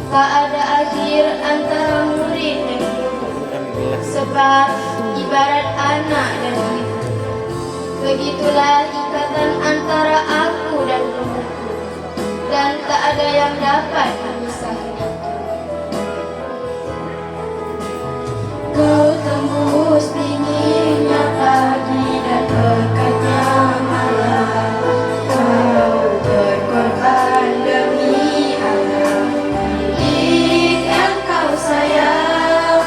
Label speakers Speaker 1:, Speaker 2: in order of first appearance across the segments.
Speaker 1: tak ada akhir antara murid dan guru, sebab ibarat anak dan ibu. Begitulah ikatan antara aku dan guruku, dan tak ada yang dapat memisahkan itu. Kau tembus dinginnya pagi dan pekatnya malam. Kau berkorban demi anak milik yang kau sayang.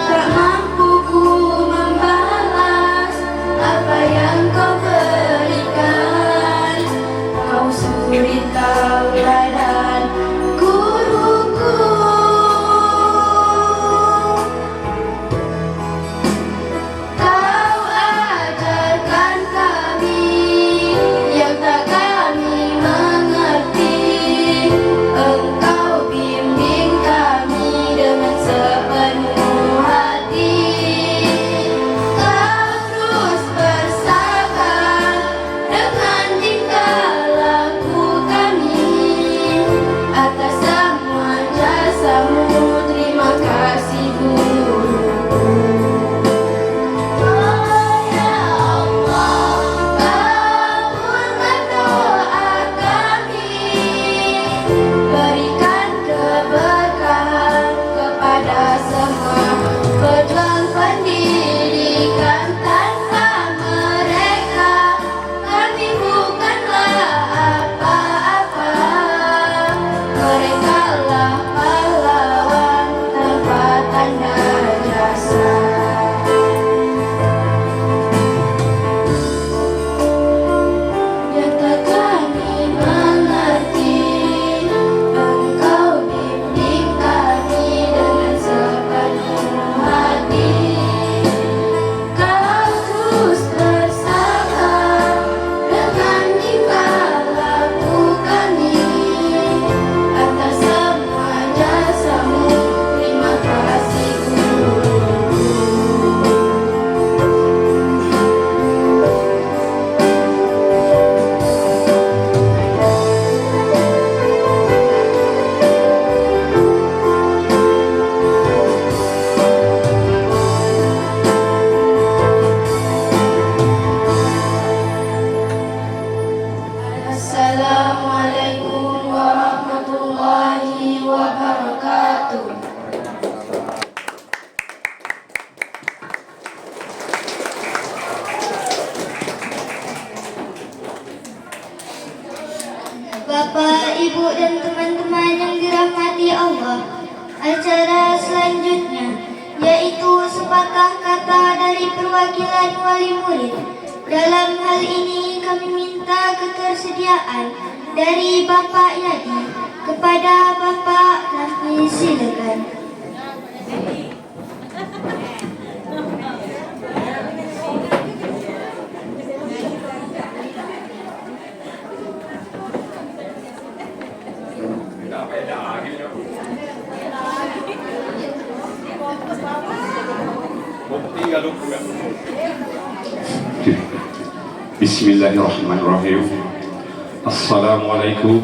Speaker 1: Tak mampu ku membalas apa yang kau berikan. Kau suri tauladan guruku. Kau ajarkan kami yang tak kami mengerti. Engkau bimbing kami dengan sepenuh hati. Kau terus bersabar dengan tingkah laku kami. Atas semua jasamu, terima kasih guru. Oh ya Allah, kabulkan doa kami. Berikan keberkahan kepada semua pejuang pendidikan. Tanpa mereka kami bukanlah apa-apa. Merekalah pahlawan tanpa tanda jasa. Yang tak kami mengerti, Engkau bimbing kami dengan sepenuh hati. Kau terus bersabar dengan tingkah laku kami. Atas semua jasamu, terima kasih guru. Assalamualaikum warahmatullahi wabarakatuh. Bapak, Ibu, dan teman-teman yang dirahmati Allah, acara selanjutnya yaitu sepatah kata dari perwakilan wali murid. Dalam hal ini kami minta ketersediaan dari Bapak Yadi. Kepada Bapak kami silakan.
Speaker 2: Bismillahirrahmanirrahim. Assalamualaikum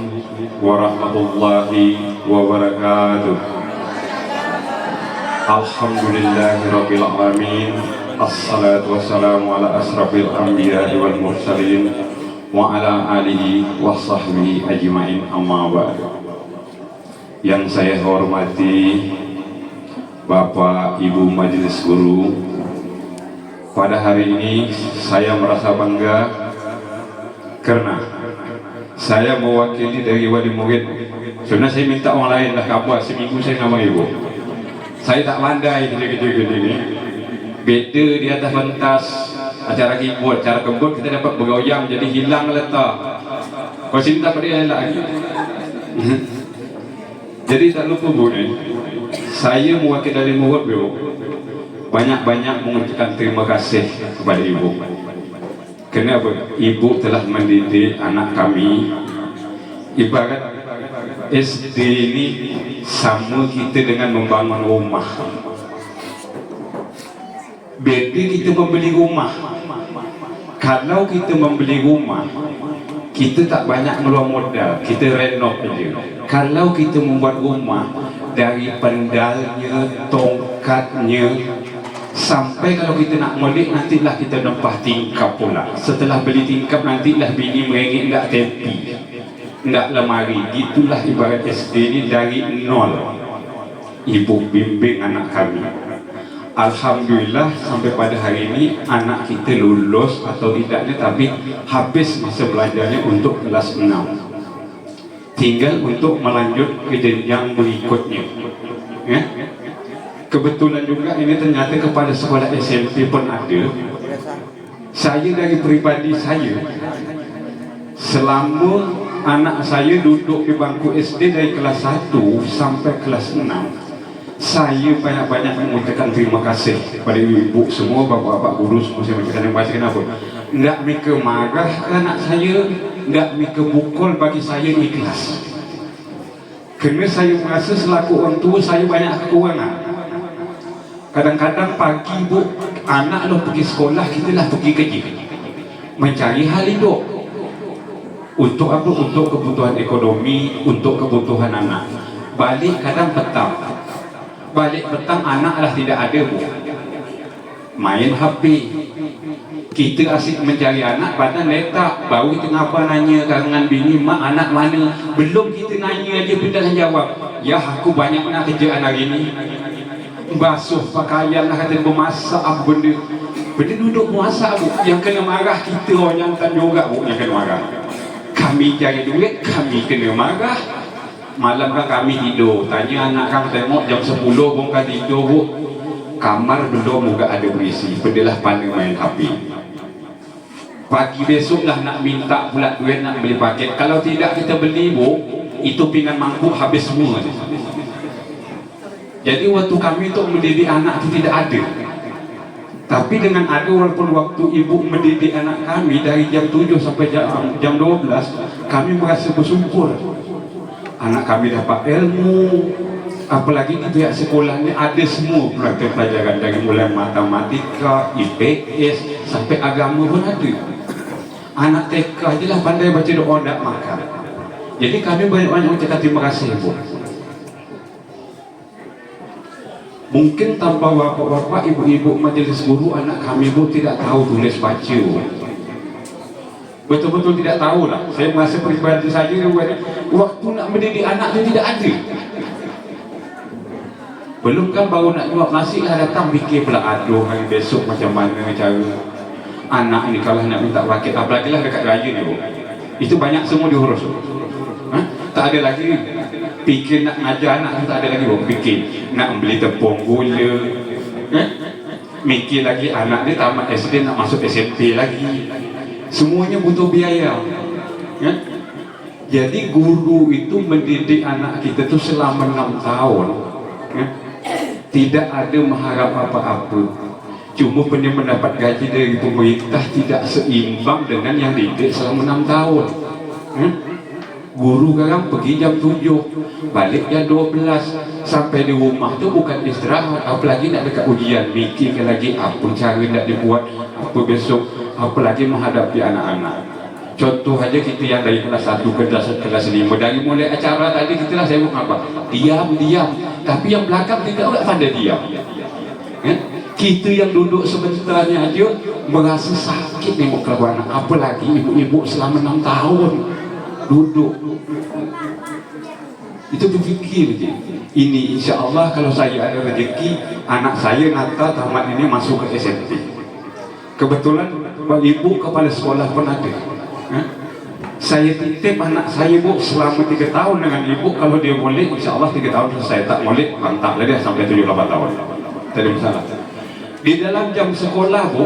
Speaker 2: warahmatullahi wabarakatuh. Alhamdulillahirabbil alamin. Assalatu wassalamu ala asrafil anbiya'i wal mursalin wa ala alihi wa sahbihi ajmain, amma ba'd. Yang saya hormati Bapak Ibu Majelis Guru, pada hari ini saya merasa bangga karena saya mewakili dari wali murid. Sebenarnya saya minta orang lain lah kabar, seminggu saya nama ibu. Saya tak pandai kerja-kerja ini. Beda di atas pentas acara keyboard, acara kebun kita dapat bergoyang jadi hilang letak. Kalau sini tak boleh lagi. Jadi tak lupa bu ni, saya mewakili dari murid bu, banyak-banyak mengucapkan terima kasih kepada ibu. Kenapa? Ibu telah mendidik anak kami. Ibarat SD ini sama kita dengan membangun rumah. Beda kita membeli rumah. Kalau kita membeli rumah, kita tak banyak ngeluar modal, kita renov saja. Kalau kita membuat rumah, dari pendalnya, tongkatnya, sampai kalau kita nak molek nantilah kita nempah tingkap pula. Setelah beli tingkap nantilah bini merengek nak tepi, nak lemari. Itulah ibarat SD ni dari nol. Ibu bimbing anak kami. Alhamdulillah sampai pada hari ini anak kita lulus atau tidaknya, tapi habis masa belajarnya untuk kelas 6. Tinggal untuk melanjut ke jenjang berikutnya. Ya? Kebetulan juga ini ternyata kepada sekolah SMP pun ada. Saya dari pribadi saya, selama anak saya duduk di bangku SD dari kelas 1 sampai kelas 6, saya banyak-banyak mengucapkan terima kasih kepada ibu semua, bapak-bapak guru semua. Saya mengucapkan terima kasih. Kenapa? Tidak mereka marah ke anak saya, tidak mereka pukul, bagi saya ikhlas. Kerana saya merasa selaku orang tua saya banyak kekurangan. Kadang-kadang pagi bu, anak lo pergi sekolah, kita lah pergi kerja, mencari hal hidup. Untuk apa? Untuk kebutuhan ekonomi, untuk kebutuhan anak. Balik kadang petang. Balik petang anak lah tidak ada bu, main HP. Kita asyik mencari anak, badan letak. Baru kita ngapa nanya dengan bini, mak anak mana? Belum kita nanya aja dia dah jawab, ya aku banyak nak kerjaan hari ni. Basuh pakaian lah, kata memasak apa benda. Benda duduk masak bu, yang kena marah kita orang yang tak juga bu, yang kena marah. Kami cari duit, kami kena marah. Malam kan kami tidur, tanya anak kan, tengok jam 10 pun kan tidur bu, kamar belum juga ada berisi, pedelah pandai main HP. Pagi besok lah nak minta pula duit nak beli paket. Kalau tidak kita beli bu, itu pinggan mangkuk habis semua. Jadi waktu kami untuk mendidik anak itu tidak ada. Tapi dengan ada, walaupun waktu ibu mendidik anak kami dari jam 7 sampai jam 12, kami merasa bersyukur. Anak kami dapat ilmu, apalagi di pihak sekolah ni ada semua pelajaran, dari mulai matematika, IPS sampai agama pun ada. Anak TK je lah pandai baca doa tak makan. Jadi kami banyak-banyak ucapkan terima kasih bu. Mungkin tanpa bapak-bapak, ibu-ibu majlis guru, anak kami bu tidak tahu tulis baca. Betul-betul tidak tahu lah. Saya merasa pribadi saya, waktu nak mendidik anak itu tidak ada. Belum kan baru nak nyuap nasi lah datang fikir pula, aduh hari besok macam mana cara anak ni kalau nak minta paket, apalagi lah dekat raya ni bu. Itu banyak semua diurus. Tak ada lagi fikir nak ngajar anak, tak ada lagi bu. Fikir nak beli tepung gula, mikir lagi anak ni tamat SD nak masuk SMP lagi. Semuanya butuh biaya. Ya? Jadi guru itu mendidik anak kita tu selama 6 tahun. Ya? Tidak ada mengharap apa-apa. Cuma dia mendapat gaji dari pemerintah tidak seimbang dengan yang didik selama 6 tahun. Ya? Guru sekarang pergi jam 7, balik jam 12. Sampai di rumah tu bukan istirahat, apalagi nak dekat ujian, mikirkan lagi apa cara nak dibuat, apa besok, apalagi menghadapi anak-anak. Contoh aja kita yang dari kelas 1 ke kelas 5, dari mulai acara tadi kita lah sibuk apa? Diam. Tapi yang belakang tidak orang pandai diam. Kita yang duduk sebentarnya aja merasa sakit nengok keluar anak, apalagi ibu-ibu selama 6 tahun duduk. Itu berfikir je. Ini insya Allah kalau saya ada rezeki, anak saya Natal tamat ini masuk ke SMP. Kebetulan ibu kepala sekolah pun ada. Saya titip anak saya bu selama 3 tahun dengan ibu. Kalau dia boleh, insya Allah 3 tahun selesai. Tak boleh, mantap lah dia sampai 7-8 tahun. Tak ada masalah. Di dalam jam sekolah bu,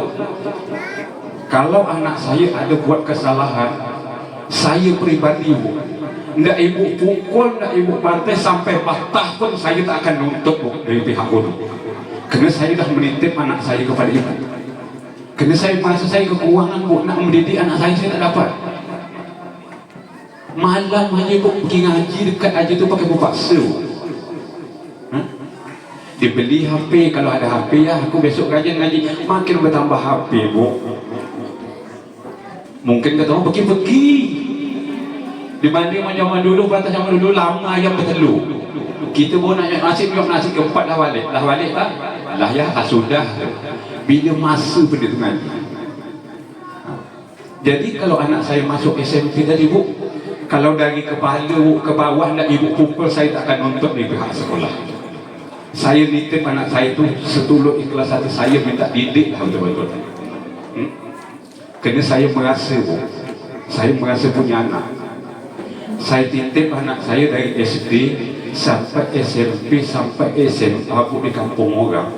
Speaker 2: kalau anak saya ada buat kesalahan, saya pribadi bu, ndak ibu pukul, ndak ibu bantai sampai patah pun saya tak akan nuntut bu dari pihak guru. Kerana saya dah menitip anak saya kepada ibu. Kerana saya merasa saya kekurangan bu, nak mendidik anak saya tak dapat. Malam aja bu pergi ngaji dekat aja tu pakai bu paksa. Dibeli HP, kalau ada HP ya aku besok rajin ngaji, makin bertambah HP bu. Mungkin kata orang pergi-pergi. Dibanding zaman dulu, batas zaman dulu lama ayam bertelur. Kita pun nak nasi, biar nasi keempat lah balik lah ya, sudah. Bila masa benda tu ngaji. Jadi kalau anak saya masuk SMP tadi bu, kalau dari kepala ke bawah nak ibu pukul, saya tak akan nonton di pihak sekolah. Saya nitip anak saya tu setulur ikhlas hati, saya minta didik lah betul-betul. Kerana saya merasa bu, saya merasa punya anak. Saya titip anak saya dari SD sampai SMP sampai SMA di kampung orang.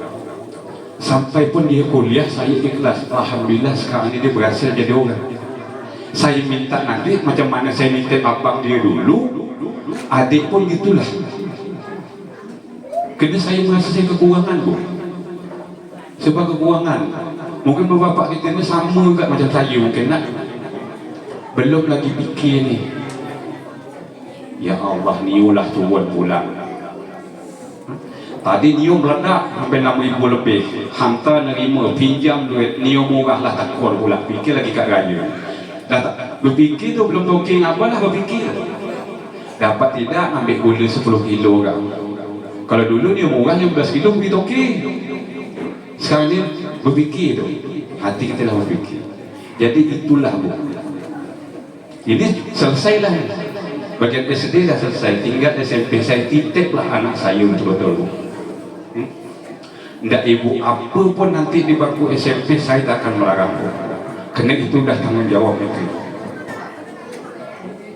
Speaker 2: Sampai pun dia kuliah, saya ikhlas. Alhamdulillah sekarang ini dia berhasil jadi orang. Saya minta nanti macam mana saya nitip abang dia dulu, adik pun gitulah. Kerana saya merasa saya kekurangan bu. Sebab kekurangan. Mungkin beberapa kita ni sama juga macam saya mungkin nak. Belum lagi fikir ni. Ya Allah, niulah turun pulang. Tadi niu meledak sampai 6,000 lebih. Hantar nerima, pinjam duit, niu murah lah takut pula. Fikir lagi kat raya. Dah tak berfikir tu belum toking apa lah berfikir. Dapat tidak ambil gula 10 kilo kan. Kalau dulu ni murah 15 kilo pergi toking. Sekarang ni berfikir tu. Hati kita dah berfikir. Jadi itulah bu. Ini selesailah. Bagian SD dah selesai, tinggal SMP. Saya titiplah anak saya betul-betul. Tidak ibu, apa pun nanti di bangku SMP saya tak akan melarang. Kerana itu dah tanggungjawab itu.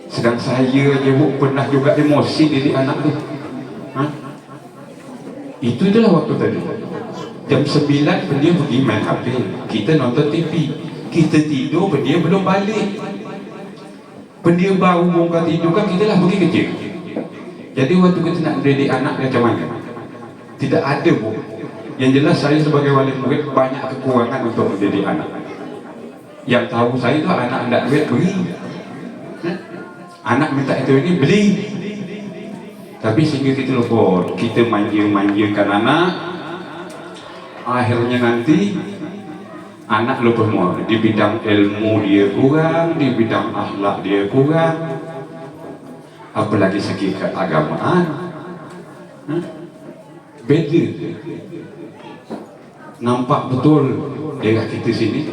Speaker 2: Sedang saya je bu, pernah juga emosi didik anak tu. Itu itulah waktu tadi. Jam 9 dia pergi main HP, kita nonton TV. Kita tidur, dia belum balik. Dia baru buka tidur kan, kita lah pergi kerja. Jadi waktu kita nak didik anak macam mana? Tidak ada bu. Yang jelas saya sebagai wali murid banyak kekurangan untuk mendidik anak. Yang tahu saya tu anak nak duit beri. Anak minta itu ini beli. Tapi sehingga kita lupa, kita manja-manjakan anak. Akhirnya nanti anak lupa semua. Di bidang ilmu dia kurang, di bidang akhlak dia kurang, apalagi segi keagamaan beda. Nampak betul daerah kita sini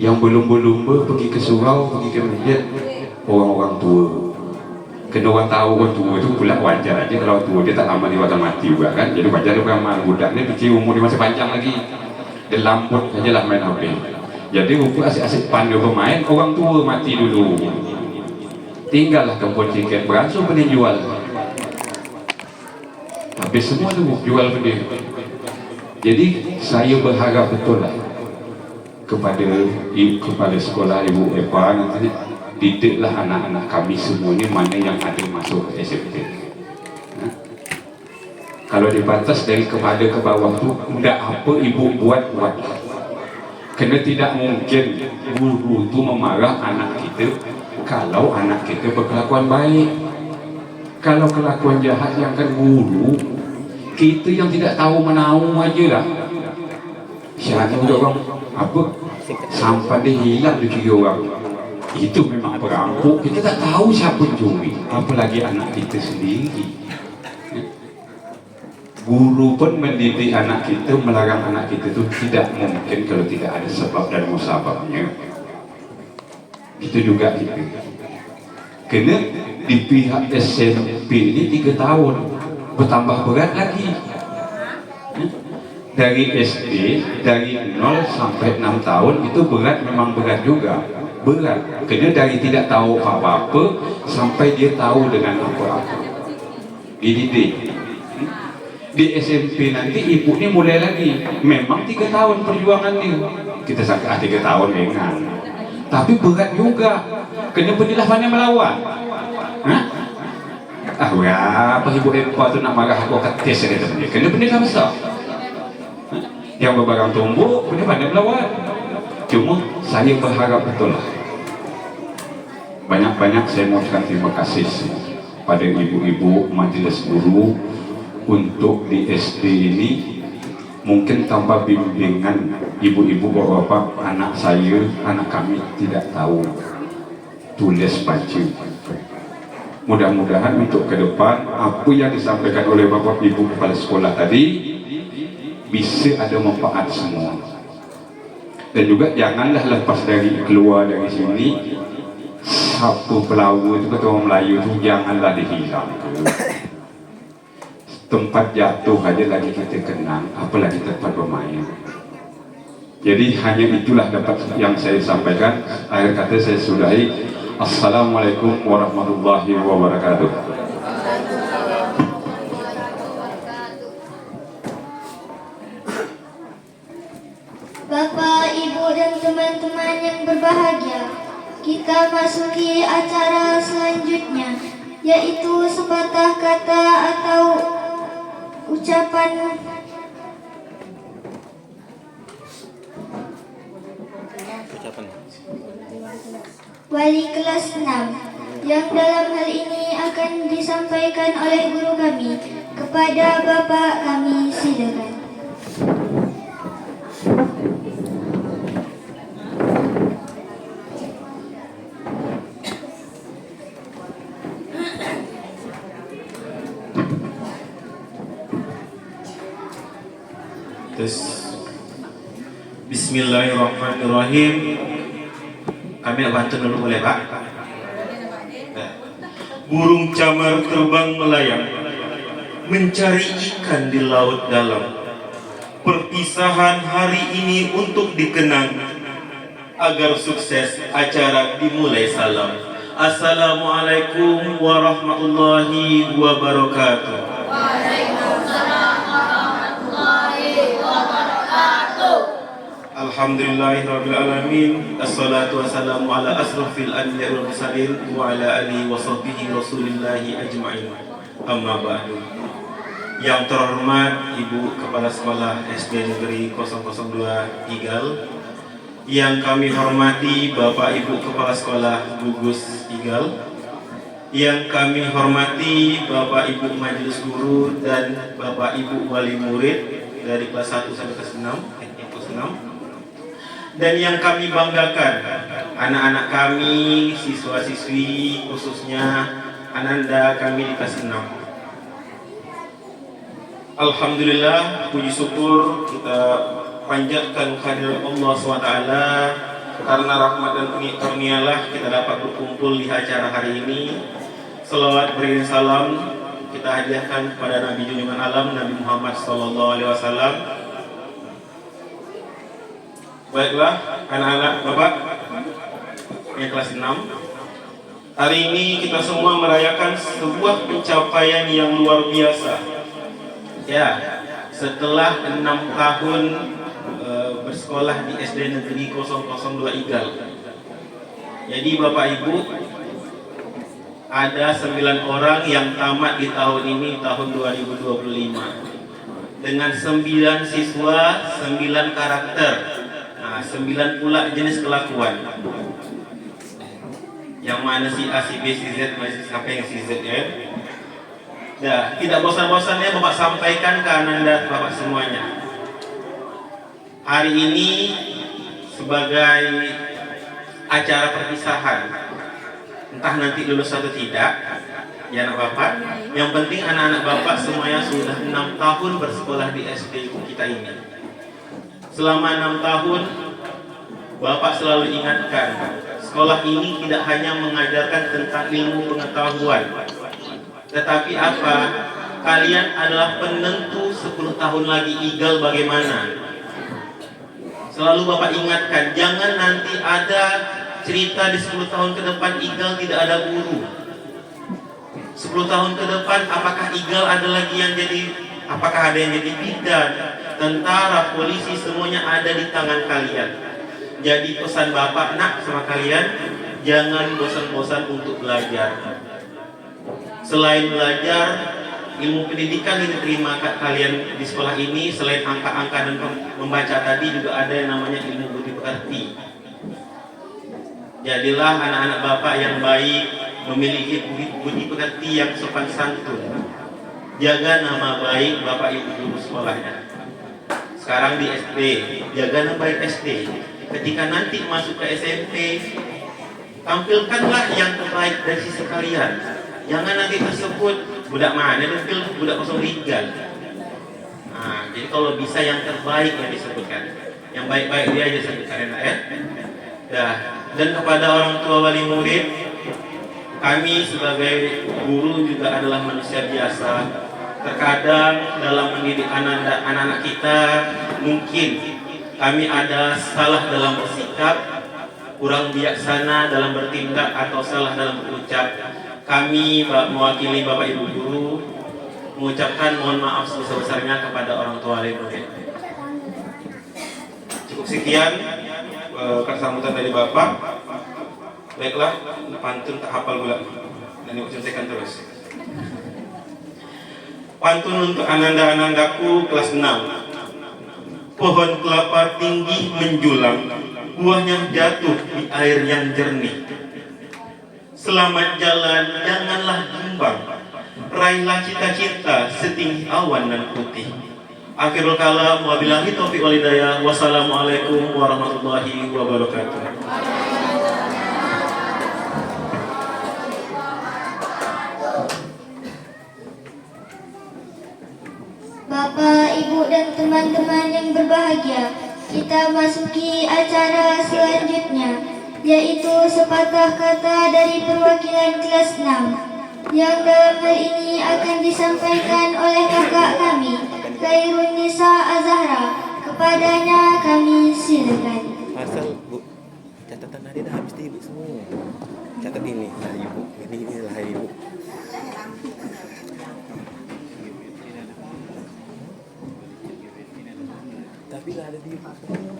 Speaker 2: yang berlumba-lumba pergi ke surau, pergi ke masjid, orang-orang tua. Kena orang tahu orang tua itu pula wajar aja. Kalau tua dia tak amal, dia bakal mati juga kan. Jadi wajar dia beramal. Budak ni fikir umur dia masih panjang lagi, dia lambut sajalah main HP. Jadi rupa asyik-asyik pandai bermain, orang tua mati dulu. Tinggallah kebun tiket, beransur pun dia jual. Habis semua tu jual pun dia. Jadi saya berharap betul lah kepada sekolah Ibu Epa nanti, didiklah anak-anak kami semua ni mana yang ada masuk ke SMP. Kalau dibatas dari kepada ke bawah tu, tidak apa ibu buat. Kena tidak mungkin guru tu memarah anak kita kalau anak kita berkelakuan baik. Kalau kelakuan jahat yang kan guru, kita yang tidak tahu menahu aja lah. Siapa orang apa sampai dia hilang di kiri orang, itu memang perampok. Kita tak tahu siapa curi, apalagi anak kita sendiri. Guru pun mendidik anak kita, melarang anak kita itu tidak mungkin kalau tidak ada sebab dan musababnya. Itu juga kita. Kena di pihak SMP ini 3 tahun, bertambah berat lagi. Dari SD, dari 0 sampai 6 tahun itu berat, memang berat juga. Berat. Kena dari tidak tahu apa-apa sampai dia tahu dengan apa-apa. Dididik. Di SMP nanti ibu ni mulai lagi. Memang 3 tahun perjuangan ni. Kita sangka 3 tahun ringan, tapi berat juga. Kena pergilah pandai melawan. Apa ibu Epa tu nak marah aku ketis dia kata. Kena benda besar. Yang berbarang tumbuk, kena pandai melawan. Cuma saya berharap betul lah. Banyak-banyak saya mengucapkan terima kasih pada ibu-ibu majlis guru untuk di SD ini. Mungkin tanpa bimbingan ibu-ibu bapak-bapak, anak saya, anak kami tidak tahu tulis baca. Mudah-mudahan untuk ke depan apa yang disampaikan oleh Bapak Ibu kepala sekolah tadi bisa ada manfaat semua. Dan juga janganlah lepas dari keluar dari sini satu pelawa itu kata orang Melayu itu janganlah dihilang. Tempat jatuh aja lagi kita kenang, apalagi tempat bermain. Jadi hanya itulah dapat yang saya sampaikan. Akhir kata saya sudahi. Assalamualaikum warahmatullahi wabarakatuh.
Speaker 1: Bapak, Ibu, dan teman-teman yang berbahagia, kita masuki acara selanjutnya, yaitu sepatah kata atau ucapan wali kelas 6 yang dalam hal ini akan disampaikan oleh guru kami kepada Bapak kami. Silakan.
Speaker 3: Bismillahirrahmanirrahim. Kami nak bantu dulu boleh Pak? Burung camar terbang melayang mencari ikan di laut dalam. Perpisahan hari ini untuk dikenang agar sukses acara dimulai. Salam. Assalamualaikum warahmatullahi wabarakatuh. Alhamdulillahirrabbilalamin. Assalatu wassalamu ala asrafil anbiya wal mursalin wa ala alihi wa sahbihi rasulillahi ajma'in. Amma ba'du. Yang terhormat Ibu Kepala Sekolah SD Negeri 002 Igal, yang kami hormati Bapak Ibu Kepala Sekolah Gugus Igal, yang kami hormati Bapak Ibu Majelis Guru dan Bapak Ibu Wali Murid dari kelas 1 sampai kelas 6, dan yang kami banggakan anak-anak kami, siswa-siswi, khususnya ananda kami di kelas 6. Alhamdulillah, puji syukur kita panjatkan kehadirat Allah SWT, karena rahmat dan kurnialah kita dapat berkumpul di acara hari ini. Selawat beriring salam kita hadiahkan kepada Nabi junjungan alam Nabi Muhammad SAW. Baiklah anak-anak Bapak yang kelas 6, hari ini kita semua merayakan sebuah pencapaian yang luar biasa. Ya, setelah 6 tahun bersekolah di SD Negeri 002 Igal. Jadi Bapak Ibu, ada 9 orang yang tamat di tahun ini, tahun 2025, dengan 9 siswa, 9 karakter. 9 pula jenis kelakuan. Yang mana si A, si B, si Z, sampai yang si Z ya. Nah, tidak bosan-bosannya Bapak sampaikan ke ananda Bapak semuanya. Hari ini sebagai acara perpisahan, entah nanti lulus atau tidak, ya anak Bapak. Yang penting anak-anak Bapak semuanya sudah 6 tahun bersekolah di SD kita ini. Selama 6 tahun Bapak selalu ingatkan, sekolah ini tidak hanya mengajarkan tentang ilmu pengetahuan, tetapi apa? Kalian adalah penentu 10 tahun lagi Igal bagaimana. Selalu Bapak ingatkan, jangan nanti ada cerita di 10 tahun ke depan Igal tidak ada guru. 10 tahun ke depan apakah Igal ada lagi yang jadi, apakah ada yang jadi bidan, tentara, polisi, semuanya ada di tangan kalian. Jadi pesan Bapak nak sama kalian, jangan bosan-bosan untuk belajar. Selain belajar, ilmu pendidikan yang diterima kalian di sekolah ini, selain angka-angka dan membaca tadi, juga ada yang namanya ilmu budi pekerti. Jadilah anak-anak Bapak yang baik, memiliki budi pekerti yang sopan santun. Jaga nama baik Bapak Ibu guru sekolahnya. Sekarang di SD, jaga nama baik SD. Ketika nanti masuk ke SMP, tampilkanlah yang terbaik dari sisi kalian. Jangan nanti tersebut budak mana dan budak kosong tinggal. Nah, jadi kalau bisa yang terbaik yang disebutkan, yang baik-baik dia aja sebutkan ya. Dan kepada orang tua wali murid, kami sebagai guru juga adalah manusia biasa. Terkadang dalam mendidik anak-anak kita mungkin kami ada salah dalam bersikap, kurang bijaksana dalam bertindak, atau salah dalam berucap. Kami mewakili Bapak Ibu guru mengucapkan mohon maaf sebesar-besarnya kepada orang tua wali murid. Cukup sekian sambutan dari Bapak. Baiklah, pantun tak hafal pula. Dan ini selesaikan terus. Pantun untuk ananda-anandaku kelas 6. Pohon kelapa tinggi menjulang, buahnya jatuh di air yang jernih. Selamat jalan, janganlah bimbang, raihlah cita-cita setinggi awan dan putih. Akhirul kalam, wabillahi taufiq wal hidayah. Wassalamualaikum warahmatullahi wabarakatuh.
Speaker 1: Bapak, Ibu, dan teman-teman yang berbahagia, kita masuki acara selanjutnya, yaitu sepatah kata dari perwakilan kelas 6, yang dalam hal ini akan disampaikan oleh kakak kami, Khairun Nisa Azahra. Kepadanya kami silakan.
Speaker 4: Asal Bu, catatan hari dah habis Ibu semua. Catat ini lah Ibu, ini lah Ibu. Tapi lah ada di Ibu semua.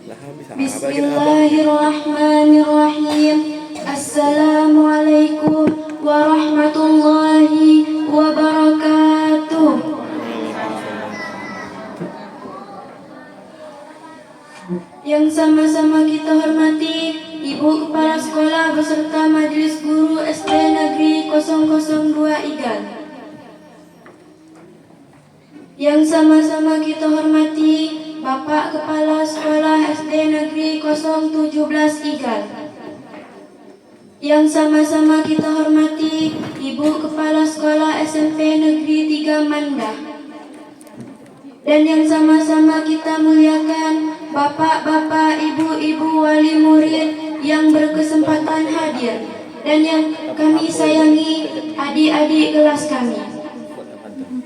Speaker 4: Lah habis apa?
Speaker 1: Bismillahirrahmanirrahim. Assalamualaikum warahmatullahi wabarakatuh. Yang sama-sama kita hormati Ibu Kepala Sekolah beserta Majelis Guru SD Negeri 002 Igal. Yang sama-sama kita hormati Bapak Kepala Sekolah SD Negeri 017 Igal. Yang sama-sama kita hormati Ibu Kepala Sekolah SMP Negeri 3 Mandah. Dan yang sama-sama kita muliakan Bapak-bapak, ibu-ibu wali murid yang berkesempatan hadir, dan yang kami sayangi adik-adik kelas kami.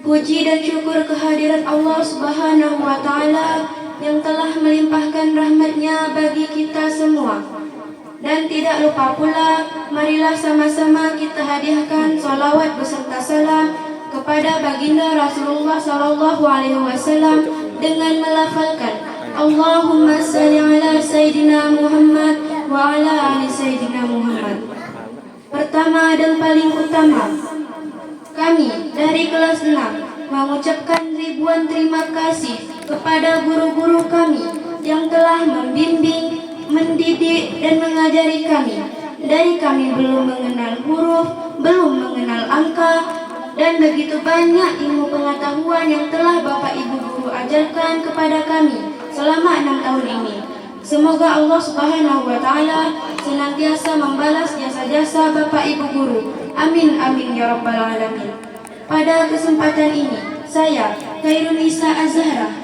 Speaker 1: Puji dan syukur kehadiran Allah Subhanahu wa Ta'ala yang telah melimpahkan rahmat-Nya bagi kita semua. Dan tidak lupa pula, marilah sama-sama kita hadiahkan salawat beserta salam kepada baginda Rasulullah SAW dengan melafalkan Allahumma salli ala Sayyidina Muhammad wa ala ali Sayyidina Muhammad. Pertama dan paling utama, kami dari kelas 6 mengucapkan ribuan terima kasih kepada guru-guru kami yang telah membimbing, mendidik, dan mengajari kami. Dari kami belum mengenal huruf, belum mengenal angka, dan begitu banyak ilmu pengetahuan yang telah Bapak Ibu guru ajarkan kepada kami selama 6 tahun ini. Semoga Allah Subhanahu wa Ta'ala senantiasa membalas jasa-jasa Bapak Ibu guru. Amin amin ya rabbal alamin. Pada kesempatan ini, saya Khairun Nisa Azahra